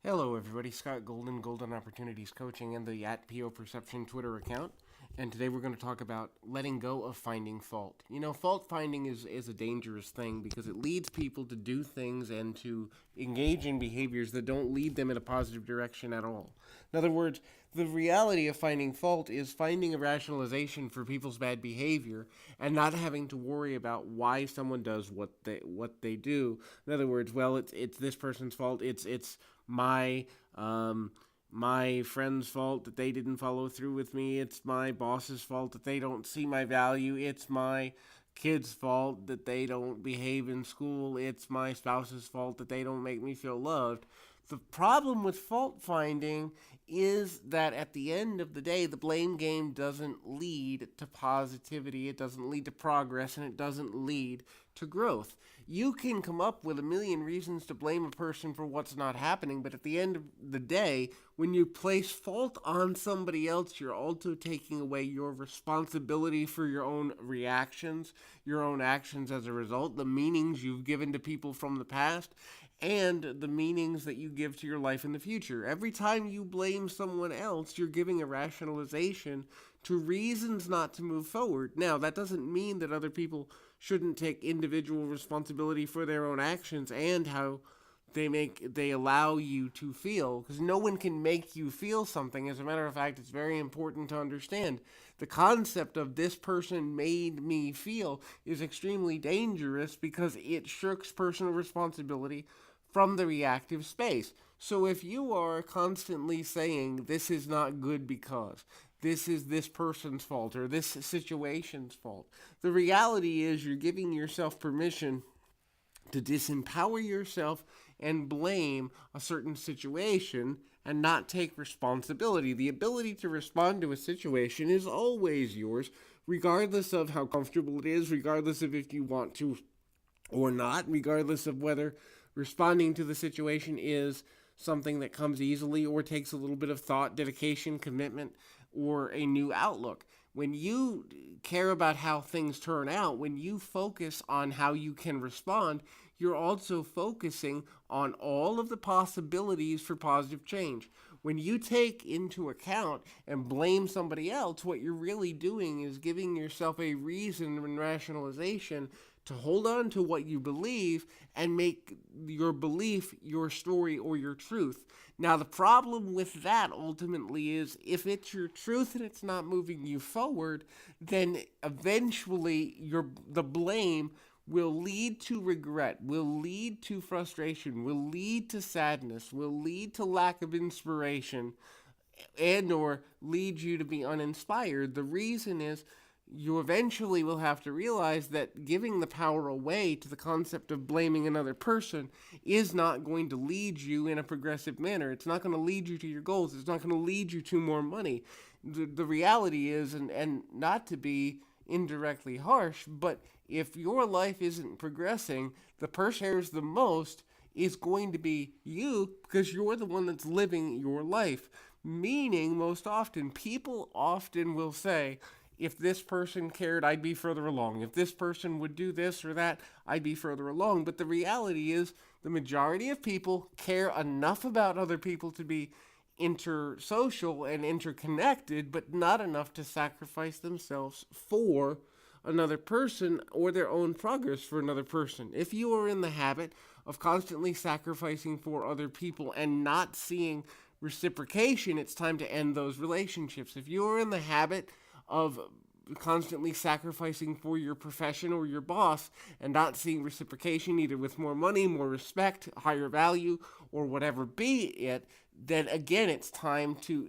Hello, everybody. Scott Golden, Golden Opportunities Coaching, and the @PO Perception Twitter account. And today we're going to talk about letting go of finding fault. You know, fault finding is a dangerous thing because it leads people to do things and to engage in behaviors that don't lead them in a positive direction at all. In other words, the reality of finding fault is finding a rationalization for people's bad behavior and not having to worry about why someone does what they do. In other words, well, it's this person's fault. It's my my friend's fault that they didn't follow through with me. It's my boss's fault that they don't see my value. It's my kid's fault that they don't behave in school. It's my spouse's fault that they don't make me feel loved. The problem with fault finding is that at the end of the day, the blame game doesn't lead to positivity, it doesn't lead to progress, and it doesn't lead to growth. You can come up with a million reasons to blame a person for what's not happening, but at the end of the day, when you place fault on somebody else, you're also taking away your responsibility for your own reactions, your own actions as a result, the meanings you've given to people from the past, and the meanings that you give to your life in the future. Every time you blame someone else, you're giving a rationalization to reasons not to move forward. Now, that doesn't mean that other people shouldn't take individual responsibility for their own actions and how they allow you to feel, because no one can make you feel something. As a matter of fact, it's very important to understand the concept of this person made me feel is extremely dangerous because it shirks personal responsibility from the reactive space. So if you are constantly saying this is not good because this is this person's fault or this situation's fault, the reality is you're giving yourself permission to disempower yourself and blame a certain situation and not take responsibility. The ability to respond to a situation is always yours, regardless of how comfortable it is, regardless of if you want to or not, regardless of whether responding to the situation is something that comes easily or takes a little bit of thought, dedication, commitment, or a new outlook. When you care about how things turn out, when you focus on how you can respond, you're also focusing on all of the possibilities for positive change. When you take into account and blame somebody else, what you're really doing is giving yourself a reason and rationalization to hold on to what you believe and make your belief your story or your truth. Now, the problem with that ultimately is if it's your truth and it's not moving you forward, then eventually the blame will lead to regret, will lead to frustration, will lead to sadness, will lead to lack of inspiration, and or lead you to be uninspired. The reason is you eventually will have to realize that giving the power away to the concept of blaming another person is not going to lead you in a progressive manner. It's not going to lead you to your goals. It's not going to lead you to more money. The reality is, and not to be indirectly harsh, but if your life isn't progressing, the person who cares the most is going to be you because you're the one that's living your life. Meaning, most often, people often will say, if this person cared, I'd be further along. If this person would do this or that, I'd be further along. But the reality is the majority of people care enough about other people to be intersocial and interconnected, but not enough to sacrifice themselves for another person or their own progress for another person. If you are in the habit of constantly sacrificing for other people and not seeing reciprocation, it's time to end those relationships. If you are in the habit of constantly sacrificing for your profession or your boss and not seeing reciprocation either with more money, more respect, higher value, or whatever be it, then again it's time to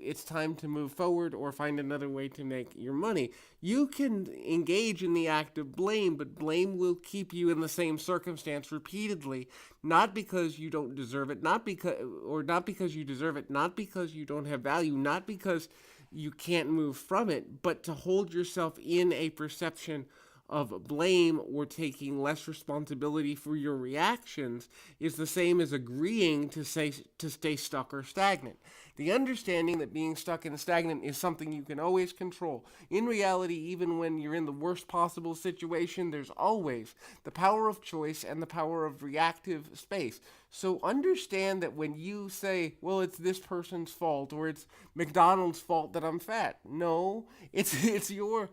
move forward or find another way to make your money. You can engage in the act of blame, but blame will keep you in the same circumstance repeatedly, not because you don't deserve it, not because you deserve it, not because you don't have value, not because you can't move from it, but to hold yourself in a perception of blame or taking less responsibility for your reactions is the same as agreeing to stay stuck or stagnant. The understanding that being stuck and stagnant is something you can always control. In reality, even when you're in the worst possible situation, there's always the power of choice and the power of reactive space. So understand that when you say, well, it's this person's fault or it's McDonald's fault that I'm fat. No, it's your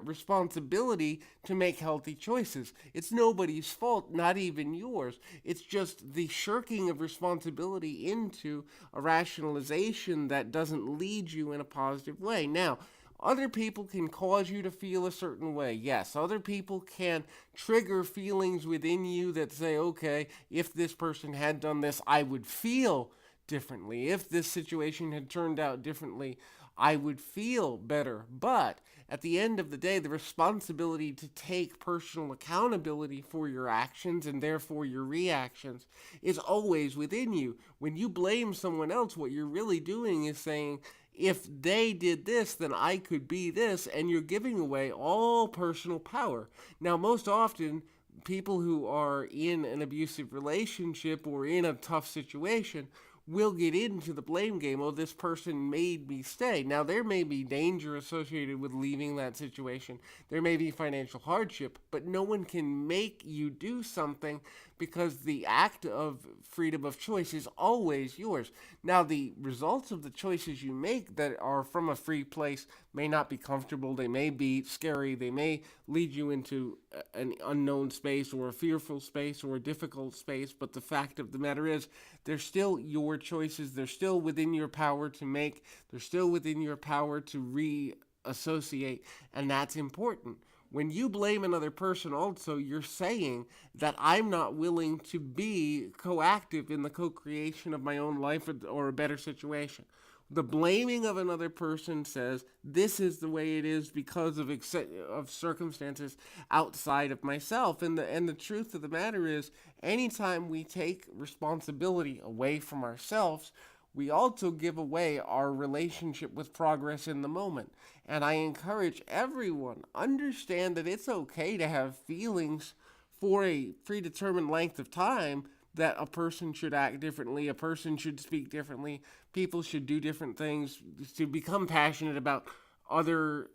responsibility to make healthy choices. It's nobody's fault, not even yours. It's just the shirking of responsibility into a rationalization that doesn't lead you in a positive way. Now, other people can cause you to feel a certain way. Yes, other people can trigger feelings within you that say, okay, if this person had done this, I would feel differently. If this situation had turned out differently, I would feel better. But at the end of the day, the responsibility to take personal accountability for your actions and therefore your reactions is always within you. When you blame someone else, what you're really doing is saying, if they did this, then I could be this, and you're giving away all personal power. Now, most often, people who are in an abusive relationship or in a tough situation will get into the blame game. Oh, this person made me stay. Now, there may be danger associated with leaving that situation. There may be financial hardship, but no one can make you do something because the act of freedom of choice is always yours. Now, the results of the choices you make that are from a free place may not be comfortable. They may be scary. They may lead you into an unknown space or a fearful space or a difficult space. But the fact of the matter is, they're still your choices. They're still within your power to make. They're still within your power to reassociate. And that's important. When you blame another person, also, you're saying that I'm not willing to be coactive in the co-creation of my own life or a better situation. The blaming of another person says, this is the way it is because of circumstances outside of myself. And the truth of the matter is, anytime we take responsibility away from ourselves, we also give away our relationship with progress in the moment. And I encourage everyone, understand that it's okay to have feelings for a predetermined length of time, that a person should act differently, a person should speak differently, people should do different things, to become passionate about other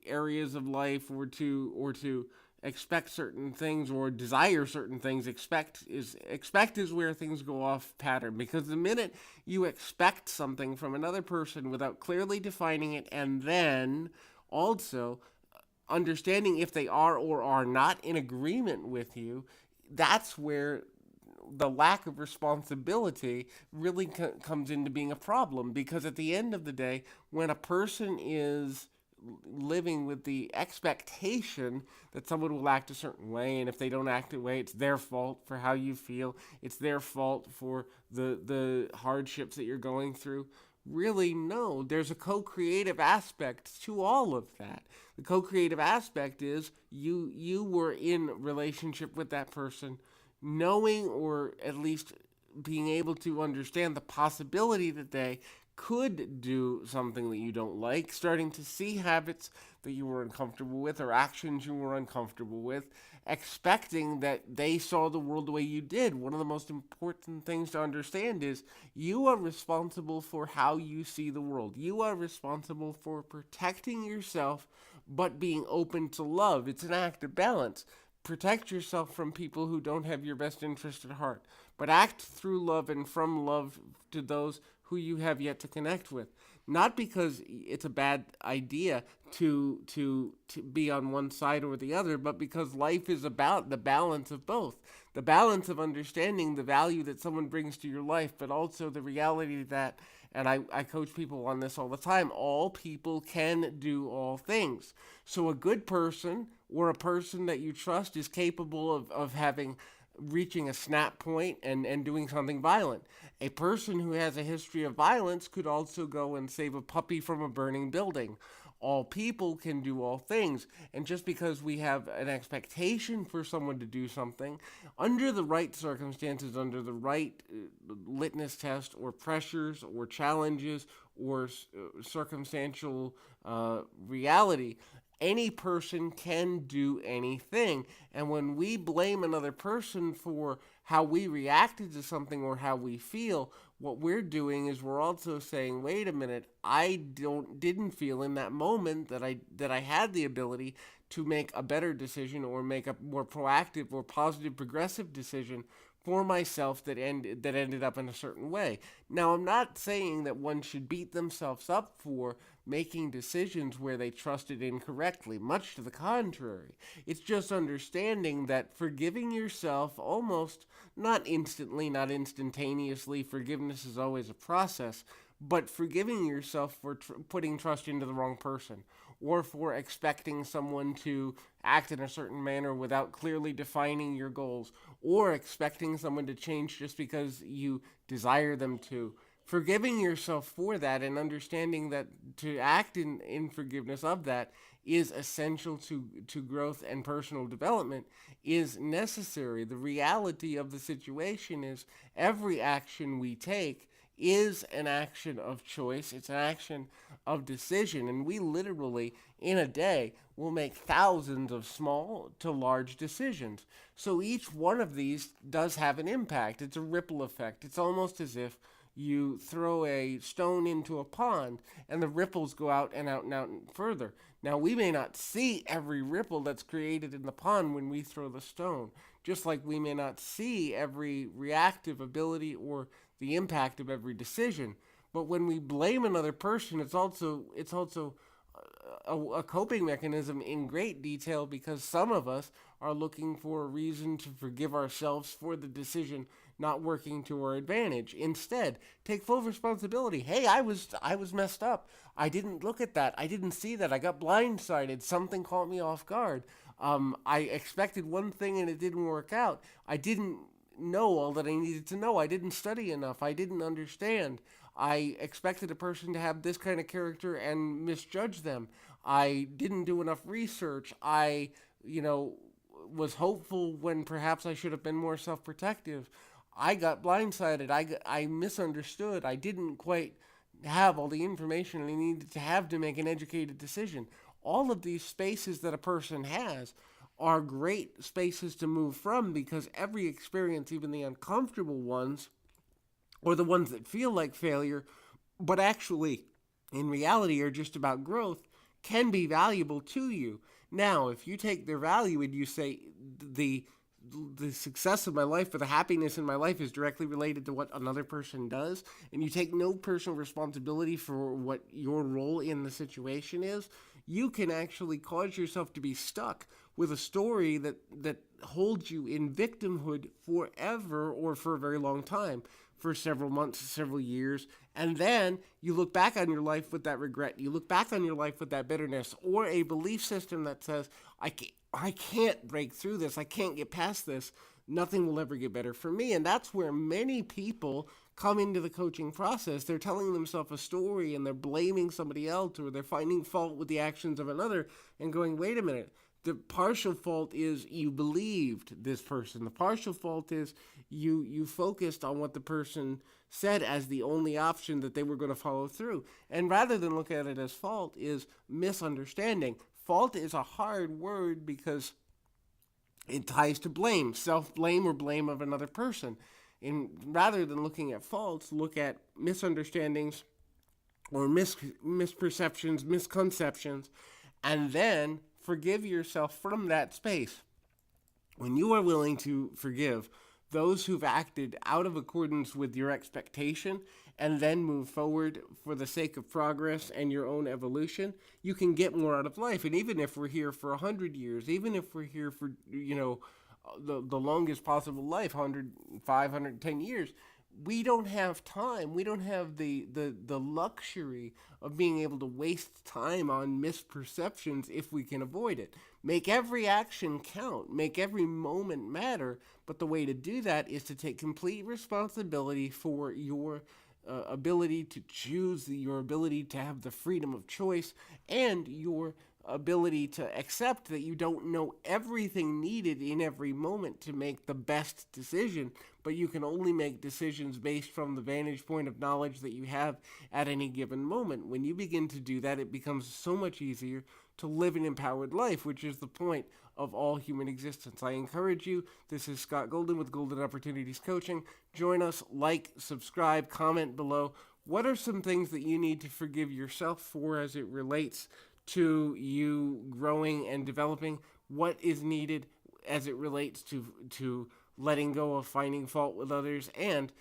areas of life, or to expect certain things or desire certain things. Expect is where things go off pattern, because the minute you expect something from another person without clearly defining it, and then also understanding if they are or are not in agreement with you, that's where the lack of responsibility really comes into being a problem. Because at the end of the day, when a person is living with the expectation that someone will act a certain way, and if they don't act a way, it's their fault for how you feel, it's their fault for the hardships that you're going through. Really, no, there's a co-creative aspect to all of that. The co-creative aspect is you were in relationship with that person, knowing, or at least being able to understand the possibility that they could do something that you don't like, starting to see habits that you were uncomfortable with or actions you were uncomfortable with, expecting that they saw the world the way you did. One of the most important things to understand is you are responsible for how you see the world. You are responsible for protecting yourself, but being open to love. It's an act of balance. Protect yourself from people who don't have your best interest at heart, but act through love and from love to those who you have yet to connect with. Not because it's a bad idea to be on one side or the other, but because life is about the balance of both. The balance of understanding the value that someone brings to your life, but also the reality that, and I coach people on this all the time, all people can do all things. So a good person, or a person that you trust, is capable of reaching a snap point and doing something violent. A person who has a history of violence could also go and save a puppy from a burning building. All people can do all things. And just because we have an expectation for someone to do something, under the right circumstances, under the right litmus test, or pressures, or challenges, or circumstantial reality, any person can do anything. And when we blame another person for how we reacted to something or how we feel, what we're doing is we're also saying, wait a minute, I didn't feel in that moment that I had the ability to make a better decision, or make a more proactive or positive progressive decision for myself that ended up in a certain way. Now, I'm not saying that one should beat themselves up for making decisions where they trusted incorrectly. Much to the contrary. It's just understanding that forgiving yourself almost not instantly, not instantaneously. Forgiveness is always a process, but forgiving yourself for putting trust into the wrong person, or for expecting someone to act in a certain manner without clearly defining your goals, or expecting someone to change just because you desire them to. Forgiving yourself for that and understanding that to act in forgiveness of that is essential to growth and personal development is necessary. The reality of the situation is every action we take is an action of choice. It's an action of decision. And we literally, in a day, will make thousands of small to large decisions. So each one of these does have an impact. It's a ripple effect. It's almost as if you throw a stone into a pond and the ripples go out and out and out and further. Now, we may not see every ripple that's created in the pond when we throw the stone, just like we may not see every reactive ability or the impact of every decision. But when we blame another person, it's also a coping mechanism in great detail, because some of us are looking for a reason to forgive ourselves for the decision not working to our advantage. Instead, take full responsibility. Hey, I was messed up. I didn't look at that. I didn't see that. I got blindsided. Something caught me off guard. I expected one thing and it didn't work out. I didn't know all that I needed to know. I didn't study enough. I didn't understand. I expected a person to have this kind of character and misjudge them. I didn't do enough research. I, was hopeful when perhaps I should have been more self-protective. I got blindsided. I misunderstood. I didn't quite have all the information I needed to have to make an educated decision. All of these spaces that a person has are great spaces to move from, because every experience, even the uncomfortable ones, or the ones that feel like failure, but actually, in reality, are just about growth, can be valuable to you. Now, if you take their value and you say the success of my life or the happiness in my life is directly related to what another person does, and you take no personal responsibility for what your role in the situation is, you can actually cause yourself to be stuck with a story that holds you in victimhood forever, or for a very long time, for several months, several years, and then you look back on your life with that regret. You look back on your life with that bitterness, or a belief system that says, I can't break through this. I can't get past this. Nothing will ever get better for me. And that's where many people come into the coaching process. They're telling themselves a story and they're blaming somebody else, or they're finding fault with the actions of another and going, wait a minute. The partial fault is you believed this person. The partial fault is you focused on what the person said as the only option that they were going to follow through. And rather than look at it as fault, is misunderstanding. Fault is a hard word because it ties to blame, self-blame or blame of another person. And rather than looking at faults, look at misunderstandings or misperceptions, misconceptions, and then forgive yourself from that space. When you are willing to forgive those who've acted out of accordance with your expectation and then move forward for the sake of progress and your own evolution, you can get more out of life. And even if we're here for 100 years, even if we're here for, the longest possible life, 105, 110 years, we don't have time. We don't have the luxury of being able to waste time on misperceptions if we can avoid it. Make every action count. Make every moment matter. But the way to do that is to take complete responsibility for your ability to choose, your ability to have the freedom of choice, and your ability to accept that you don't know everything needed in every moment to make the best decision, but you can only make decisions based from the vantage point of knowledge that you have at any given moment. When you begin to do that, it becomes so much easier to live an empowered life, which is the point of all human existence. I encourage you. This is Scott Golden with Golden Opportunities Coaching. Join us, like, subscribe, comment below. What are some things that you need to forgive yourself for as it relates to you growing and developing? What is needed as it relates to letting go of finding fault with others. And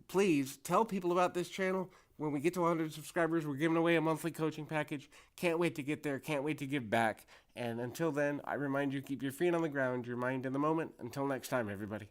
please tell people about this channel. When we get to 100 subscribers, we're giving away a monthly coaching package. Can't wait to get there. Can't wait to give back. And until then, I remind you, keep your feet on the ground, your mind in the moment. Until next time, everybody.